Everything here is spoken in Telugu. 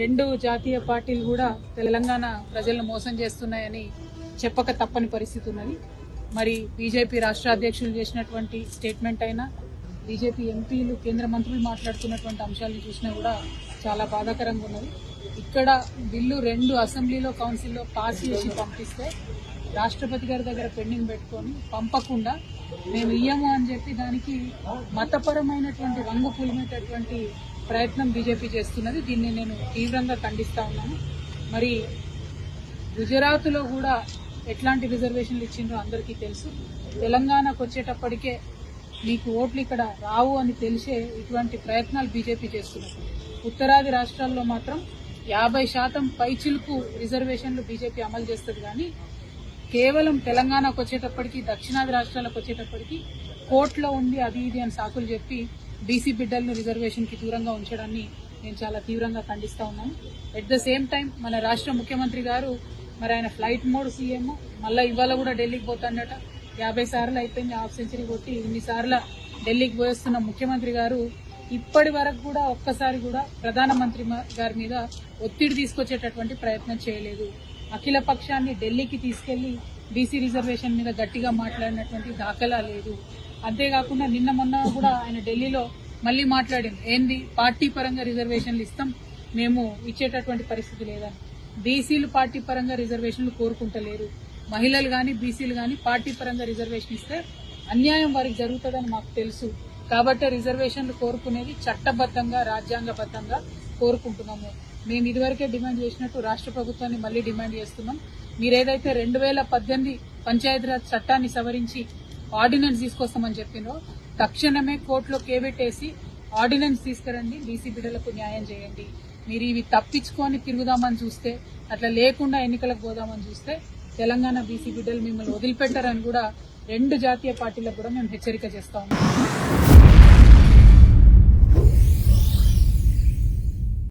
రెండు జాతీయ పార్టీలు కూడా తెలంగాణ ప్రజలను మోసం చేస్తున్నాయని చెప్పక తప్పని పరిస్థితి ఉన్నది. మరి బీజేపీ రాష్ట్ర అధ్యక్షులు చేసినటువంటి స్టేట్మెంట్ అయినా, బీజేపీ ఎంపీలు కేంద్ర మంత్రులు మాట్లాడుతున్నటువంటి అంశాలను చూసినా కూడా చాలా బాధాకరంగా ఉన్నది. ఇక్కడ బిల్లు 2 అసెంబ్లీలో కౌన్సిల్లో పాస్ చేసి పంపిస్తే రాష్ట్రపతి గారి దగ్గర పెండింగ్ పెట్టుకొని పంపకుండా మేము ఇయ్యము అని చెప్పి దానికి మతపరమైనటువంటి రంగు పులిమేటటువంటి ప్రయత్నం బీజేపీ చేస్తున్నది. దీన్ని నేను తీవ్రంగా ఖండిస్తా ఉన్నాను. మరి గుజరాత్లో కూడా ఎట్లాంటి రిజర్వేషన్లు ఇచ్చిండ్రో అందరికీ తెలుసు. తెలంగాణకు వచ్చేటప్పటికే మీకు ఓట్లు ఇక్కడ రావు అని తెలిసే ఇటువంటి ప్రయత్నాలు బీజేపీ చేస్తున్నారు. ఉత్తరాది రాష్ట్రాల్లో మాత్రం 50% పైచిలుకు రిజర్వేషన్లు బీజేపీ అమలు చేస్తుంది. కానీ కేవలం తెలంగాణకు వచ్చేటప్పటికి, దక్షిణాది రాష్ట్రాలకు వచ్చేటప్పటికి కోర్టులో ఉంది అది ఇది అని సాకులు చెప్పి బీసీ బిడ్డలను రిజర్వేషన్ కి దూరంగా ఉంచడాన్ని నేను చాలా తీవ్రంగా ఖండిస్తా ఉన్నాను. ఎట్ ద సేమ్ టైం మన రాష్ట్ర ముఖ్యమంత్రి గారు మరి ఆయన ఫ్లైట్ మోడ్ సీఎం మళ్ళీ ఇవాళ కూడా ఢిల్లీకి పోతాడట. 50 సార్లు అయిపోయింది, హాఫ్ సెంచరీ కొట్టి ఇన్నిసార్లు ఢిల్లీకి పోయేస్తున్న ముఖ్యమంత్రి గారు ఇప్పటి వరకు కూడా ఒక్కసారి కూడా ప్రధానమంత్రి గారి మీద ఒత్తిడి తీసుకొచ్చేటటువంటి ప్రయత్నం చేయలేదు. అఖిల పక్షాన్ని ఢిల్లీకి తీసుకెళ్లి బీసీ రిజర్వేషన్ మీద గట్టిగా మాట్లాడినటువంటి దాఖలా లేదు. అంతేకాకుండా నిన్న మొన్న కూడా ఆయన ఢిల్లీలో మళ్లీ మాట్లాడింది, ఏంది పార్టీ పరంగా రిజర్వేషన్లు ఇస్తాం, మేము ఇచ్చేటటువంటి పరిస్థితి లేదని. బీసీలు పార్టీ పరంగా రిజర్వేషన్లు కోరుకుంటలేరు. మహిళలు గాని బీసీలు గాని పార్టీ పరంగా రిజర్వేషన్ ఇస్తే అన్యాయం వారికి జరుగుతుందని మాకు తెలుసు. కాబట్టి రిజర్వేషన్లు కోరుకునేది చట్టబద్దంగా, రాజ్యాంగబద్దంగా కోరుకుంటున్నాము. మేము ఇదివరకే డిమాండ్ చేసినట్టు రాష్ట్ర ప్రభుత్వాన్ని మళ్లీ డిమాండ్ చేస్తున్నాం. మీరేదైతే 2018 పంచాయతీరాజ్ చట్టాన్ని సవరించి ఆర్డినెన్స్ తీసుకొస్తామని చెప్పినో తక్షణమే కోర్టులో కేబెట్టేసి ఆర్డినెన్స్ తీసుకురండి, బీసీ బిడ్డలకు న్యాయం చేయండి. మీరు ఇవి తప్పించుకొని తిరుగుదామని చూస్తే, అట్లా లేకుండా ఎన్నికలకు పోదామని చూస్తే తెలంగాణ బీసీ బిడ్డలు మిమ్మల్ని వదిలిపెట్టారని కూడా 2 జాతీయ పార్టీలకు కూడా మేము హెచ్చరిక చేస్తా ఉన్నాం.